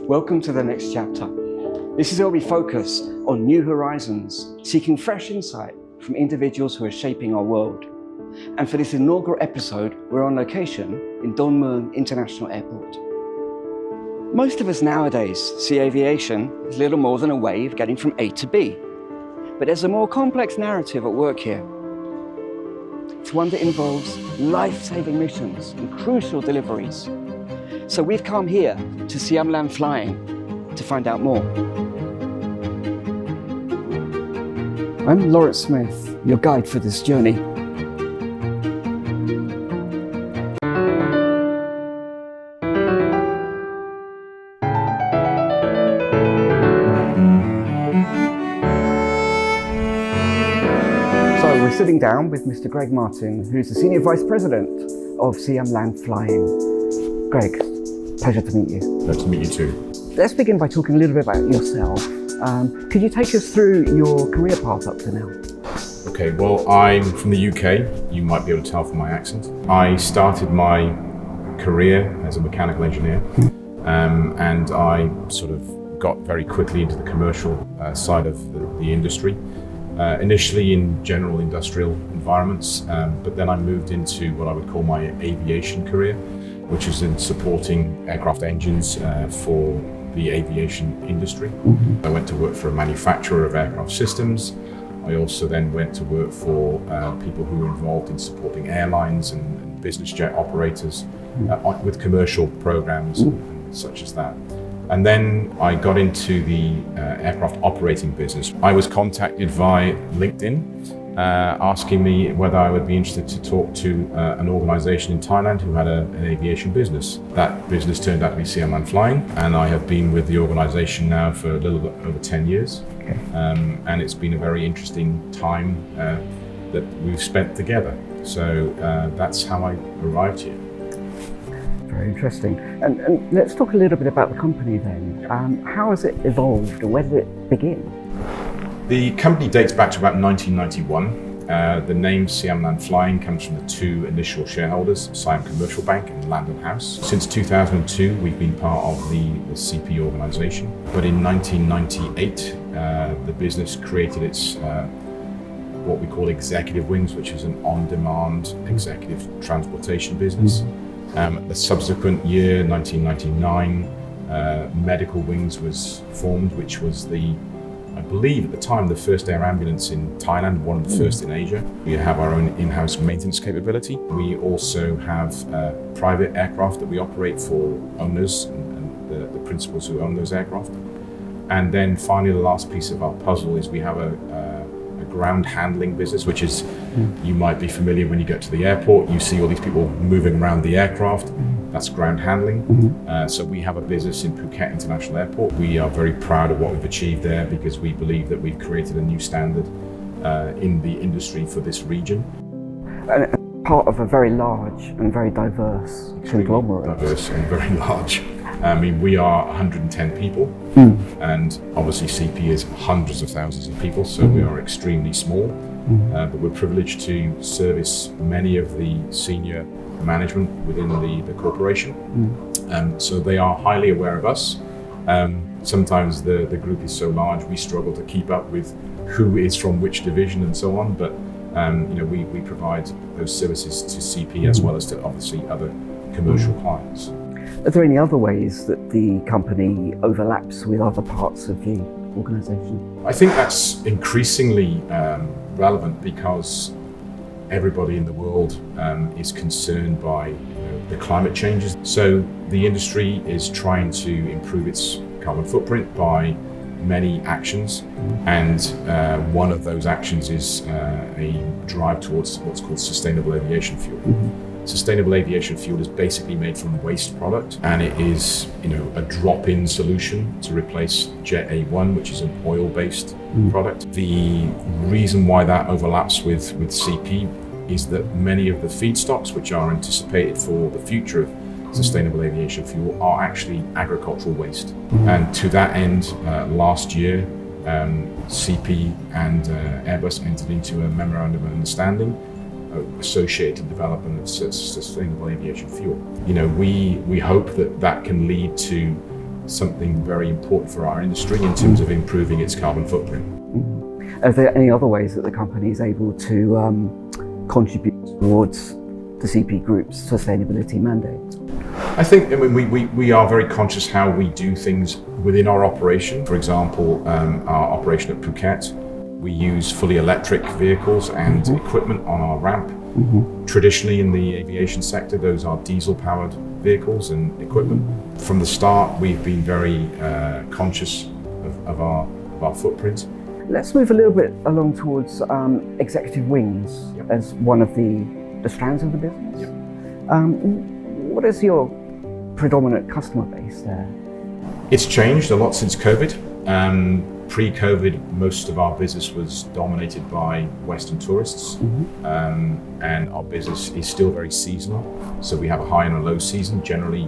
Welcome to the next chapter. This is where we focus on new horizons, seeking fresh insight from individuals who are shaping our world. And for this inaugural episode, we're on location in Dон Mueang International Airport. Most of us nowadays see aviation as little more than a way of getting from A to B. But there's a more complex narrative at work here. It's one that involves life-saving missions and crucial deliveries. So we've come here to Siam Land Flying to find out more. I'm Lawrence Smith, your guide for this journey. So we're sitting down with Mr.Greg Martin, who's the Senior Vice President of Siam Land Flying. Greg, pleasure to meet you. Nice to meet you too. Let's begin by talking a little bit about yourself. Could you take us through your career path up to now? Okay, well, I'm from the UK. You might be able to tell from my accent. I started my career as a mechanical engineer, and I sort of got very quickly into the commercial side of the industry. Initially in general industrial environments, but then I moved into what I would call my aviation career, which is in supporting aircraft engines for the aviation industry. I went to work for a manufacturer of aircraft systems. I also then went to work for people who were involved in supporting airlines and business jet operators with commercial programs and such as that. And then I got into the aircraft operating business. I was contacted via LinkedIn asking me whether I would be interested to talk to an organisation in Thailand who had an aviation business. That business turned out to be Siam Land Flying, and I have been with the organisation now for a little bit over 10 years. Okay. And it's been a very interesting time that we've spent together. So that's how I arrived here. Very interesting. And let's talk a little bit about the company then. How has it evolved, or where did it begin? The company dates back to about 1991. The name Siam Land Flying comes from the two initial shareholders, Siam Commercial Bank and Land and House. Since 2002, we've been part of the CP organisation. But in 1998, the business created its what we call executive wings, which is an on-demand executive transportation business. The subsequent year, 1999, Medical Wings was formed, which was I believe at the time, the first air ambulance in Thailand, one of the first in Asia. We have our own in-house maintenance capability. We also have private aircraft that we operate for owners and the principals who own those aircraft. And then finally, the last piece of our puzzle is we have a ground handling business, which is, you might be familiar when you get to the airport, you see all these people moving around the aircraft. That's ground handling. So we have a business in Phuket International Airport. We are very proud of what we've achieved there because we believe that we've created a new standard in the industry for this region. And part of a very large and very diverse conglomerate. Diverse and very large. I mean, we are 110 people, and obviously CP is hundreds of thousands of people, so we are extremely small, but we're privileged to service many of the senior management within the corporation. So they are highly aware of us. Sometimes the group is so large, we struggle to keep up with who is from which division and so on, but we provide those services to CP as well as to obviously other commercial clients. Are there any other ways that the company overlaps with other parts of the organisation? I think that's increasingly relevant because everybody in the world is concerned by the climate changes. So the industry is trying to improve its carbon footprint by many actions, and one of those actions is a drive towards what's called sustainable aviation fuel. Sustainable aviation fuel is basically made from waste product, and it is a drop-in solution to replace Jet A1, which is an oil-based product. The reason why that overlaps with CP is that many of the feedstocks which are anticipated for the future of sustainable aviation fuel are actually agricultural waste. And to that end, last year, CP and Airbus entered into a memorandum of understanding associated development of sustainable aviation fuel. We hope that can lead to something very important for our industry in terms of improving its carbon footprint. Are there any other ways that the company is able to contribute towards the CP Group's sustainability mandate? I think we are very conscious how we do things within our operation. For example, our operation at Phuket, we use fully electric vehicles and equipment on our ramp. Traditionally in the aviation sector, those are diesel-powered vehicles and equipment. From the start, we've been very conscious of our footprint. Let's move a little bit along towards executive wings as one of the strands of the business. What is your predominant customer base there? It's changed a lot since COVID. Pre-COVID, most of our business was dominated by Western tourists, and our business is still very seasonal. So we have a high and a low season, generally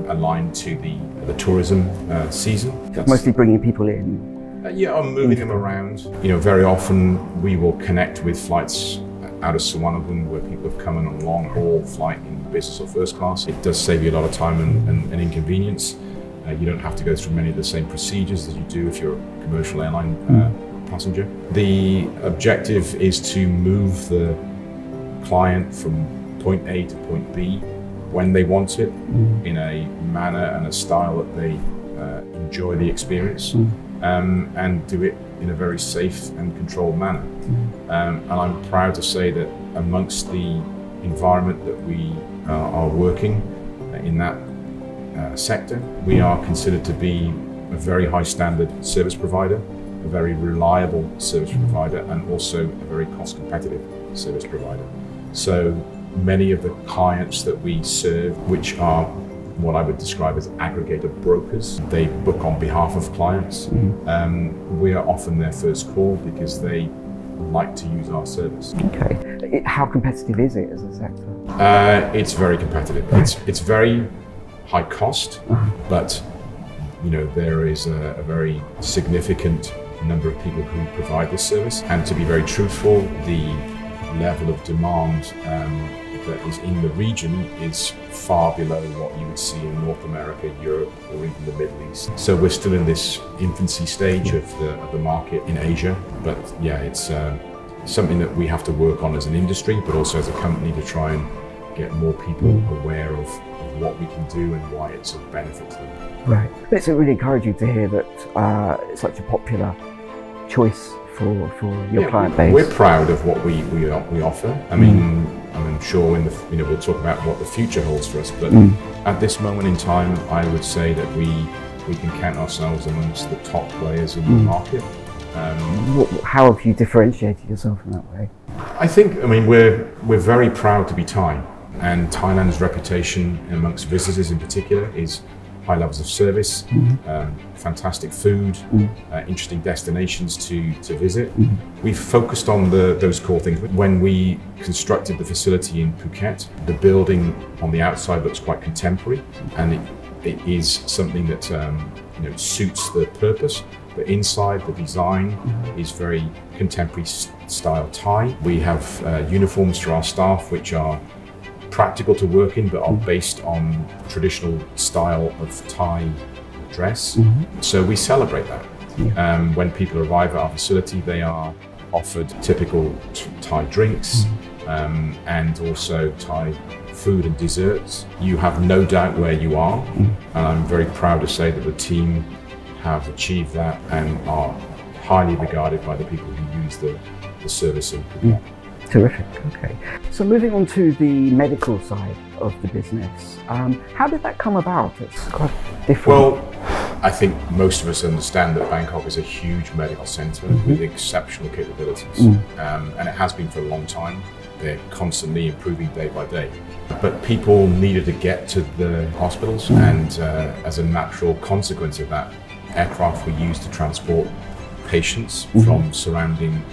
aligned to the tourism season. Mostly bringing people in. Or moving them around. Very often we will connect with flights out of Suvarnabhumi where people have come on a long-haul flight in business or first class. It does save you a lot of time and inconvenience. You don't have to go through many of the same procedures as you do if you're a commercial airline passenger. The objective is to move the client from point A to point B when they want it in a manner and a style that they enjoy the experience and do it in a very safe and controlled manner. And I'm proud to say that amongst the environment that we are working in that sector, we are considered to be a very high standard service provider, a very reliable service provider, and also a very cost competitive service provider. So many of the clients that we serve, which are what I would describe as aggregator brokers, they book on behalf of clients. We are often their first call because they like to use our service. Okay. How competitive is it as a sector? It's very competitive. It's very high cost, but there is a very significant number of people who provide this service. And to be very truthful, the level of demand that is in the region is far below what you would see in North America, Europe, or even the Middle East. So we're still in this infancy stage of the market in Asia. But it's something that we have to work on as an industry, but also as a company to try and get more people aware of what we can do and why it's of benefit to them. Right. It's really encouraging to hear that it's such a popular choice for your client base. We're proud of what we offer. I mean, I'm sure we'll talk about what the future holds for us, but at this moment in time, I would say that we can count ourselves amongst the top players in the market. How have you differentiated yourself in that way? I think, we're very proud to be Thai, and Thailand's reputation amongst visitors in particular is high levels of service, fantastic food, interesting destinations to visit. We've focused on those core things. When we constructed the facility in Phuket, the building on the outside looks quite contemporary, and it is something that suits the purpose. But inside, the design is very contemporary style Thai. We have uniforms for our staff which are practical to work in, but are based on traditional style of Thai dress. So we celebrate that. When people arrive at our facility, they are offered typical Thai drinks and also Thai food and desserts. You have no doubt where you are, and I'm very proud to say that the team have achieved that and are highly regarded by the people who use the service in Phuket. Terrific. Okay. So moving on to the medical side of the business, how did that come about? It's quite different. Well, I think most of us understand that Bangkok is a huge medical centre with exceptional capabilities, and it has been for a long time. They're constantly improving day by day. But people needed to get to the hospitals, and as a natural consequence of that, aircraft were used to transport patients from surrounding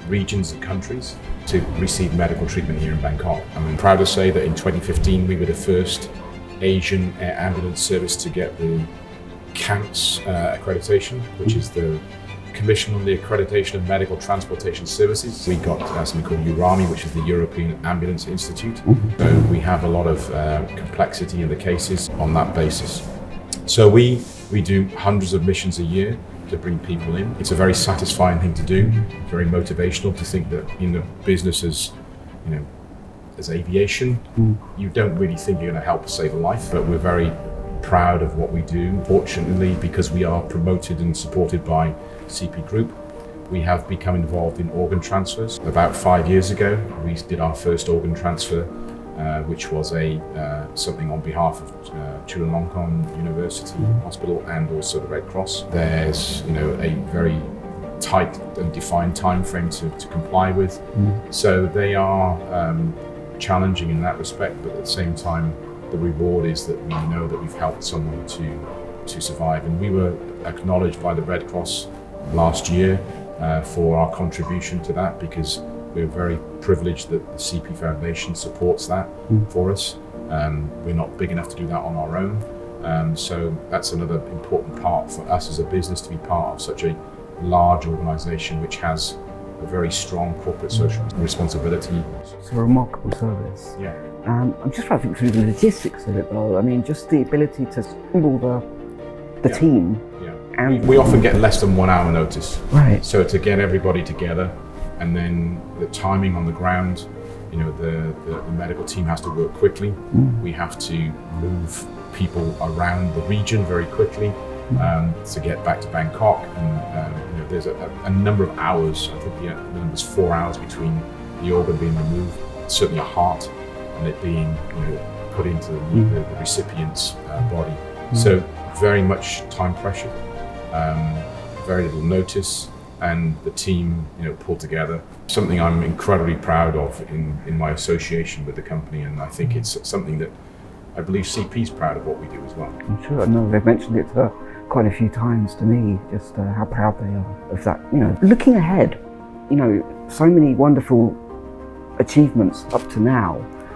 regions and countries to receive medical treatment here in Bangkok. I'm proud to say that in 2015 we were the first Asian air ambulance service to get the CAMPS accreditation, which is the Commission on the Accreditation of Medical Transportation Services. We got something called URAMI, which is the European Ambulance Institute. So we have a lot of complexity in the cases on that basis. So we We do hundreds of missions a year to bring people in. It's a very satisfying thing to do, very motivational to think that in a business as aviation, you don't really think you're going to help save a life, but we're very proud of what we do. Fortunately, because we are promoted and supported by CP Group, we have become involved in organ transfers. About 5 years ago, we did our first organ transfer, which was something on behalf of Chulalongkorn University Hospital and also the Red Cross. There's a very tight and defined time frame to comply with. So they are challenging in that respect, but at the same time, the reward is that we know that we've helped someone to survive. And we were acknowledged by the Red Cross last year for our contribution to that, because we're very privileged that the CP Foundation supports that for us. We're not big enough to do that on our own. So that's another important part for us as a business, to be part of such a large organisation which has a very strong corporate social responsibility. It's a remarkable service. Yeah. I'm just trying to think through the logistics of it though. I mean, just the ability to assemble the team. Yeah. And we often get less than 1 hour notice. Right. So to get everybody together, and then the timing on the ground, the medical team has to work quickly. We have to move people around the region very quickly to get back to Bangkok. And there's a number of hours. I think the number's 4 hours between the organ being removed, certainly a heart, and it being put into the recipient's body. So very much time pressure, very little notice, and the team pulled together. Something I'm incredibly proud of in my association with the company, and I think it's something that I believe CP's proud of what we do as well. I'm sure. I know they've mentioned it quite a few times to me, just how proud they are of that. Looking ahead, so many wonderful achievements up to now.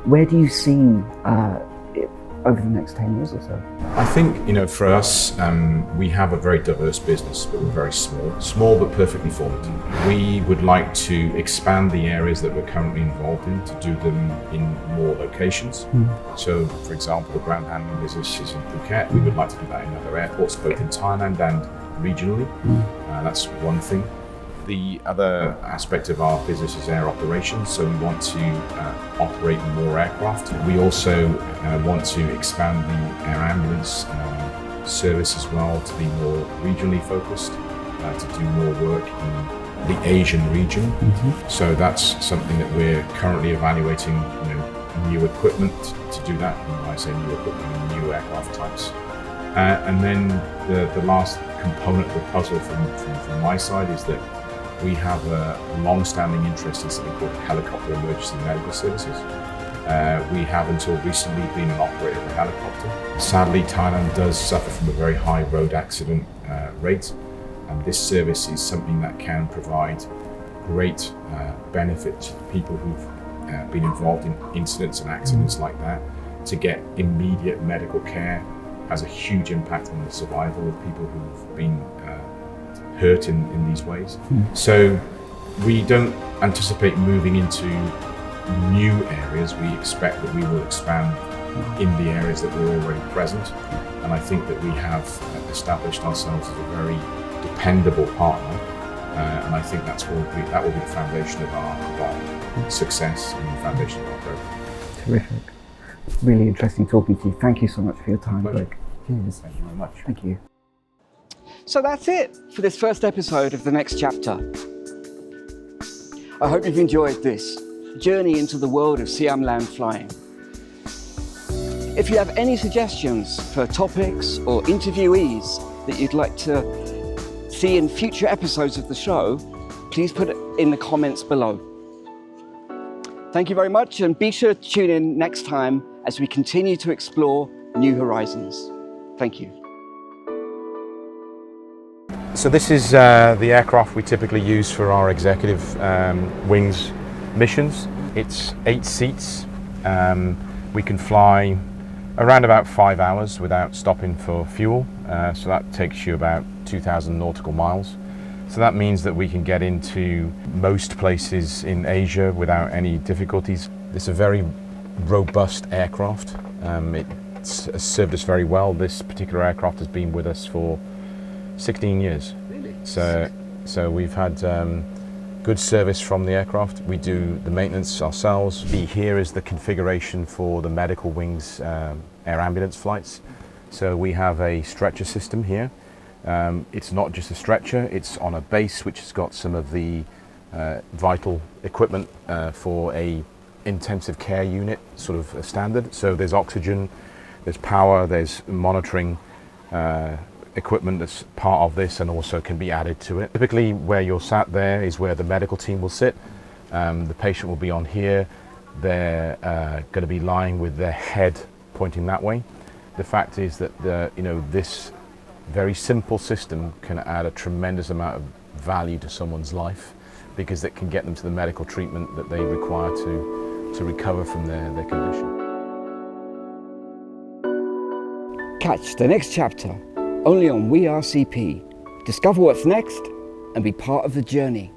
Where do you see it over the next 10 years or so? I think, for us, we have a very diverse business, but we're very small but perfectly formed. We would like to expand the areas that we're currently involved in, to do them in more locations. So, for example, the ground handling business is in Phuket. We would like to do that in other airports, both in Thailand and regionally. That's one thing. The other aspect of our business is air operations, so we want to operate more aircraft. We also want to expand the air ambulance service as well to be more regionally focused, to do more work in the Asian region. So that's something that we're currently evaluating, new equipment to do that. And when I say new equipment, new aircraft types. And then the last component of the puzzle from my side is that we have a long-standing interest in something called helicopter emergency medical services. We have until recently been an operator of a helicopter. Sadly, Thailand does suffer from a very high road accident rate, and this service is something that can provide great benefit to people who've been involved in incidents and accidents like that. To get immediate medical care has a huge impact on the survival of people who've been hurt in these ways. So we don't anticipate moving into new areas. We expect that we will expand in the areas that we're already present, and I think that we have established ourselves as a very dependable partner, and I think that will be the foundation of our success and the foundation of our growth. Terrific. Really interesting talking to you. Thank you so much for your time, Greg. Cheers. Thank you very much. Thank you. So that's it for this first episode of The Next Chapter. I hope you've enjoyed this journey into the world of Siam Land Flying. If you have any suggestions for topics or interviewees that you'd like to see in future episodes of the show, please put it in the comments below. Thank you very much, and be sure to tune in next time as we continue to explore new horizons. Thank you. So this is the aircraft we typically use for our executive wings missions. It's 8 seats. We can fly around about 5 hours without stopping for fuel. So that takes you about 2,000 nautical miles. So that means that we can get into most places in Asia without any difficulties. It's a very robust aircraft. It has served us very well. This particular aircraft has been with us for 16 years. Really? So we've had good service from the aircraft. We do the maintenance ourselves. Here is the configuration for the medical wings air ambulance flights. So we have a stretcher system here. It's not just a stretcher, it's on a base which has got some of the vital equipment for a intensive care unit, sort of a standard. So there's oxygen, there's power, there's monitoring equipment that's part of this and also can be added to it. Typically where you're sat there is where the medical team will sit. The patient will be on here. They're going to be lying with their head pointing that way. The fact is that this very simple system can add a tremendous amount of value to someone's life because it can get them to the medical treatment that they require to recover from their condition. Catch the next chapter only on We Are CP. Discover what's next and be part of the journey.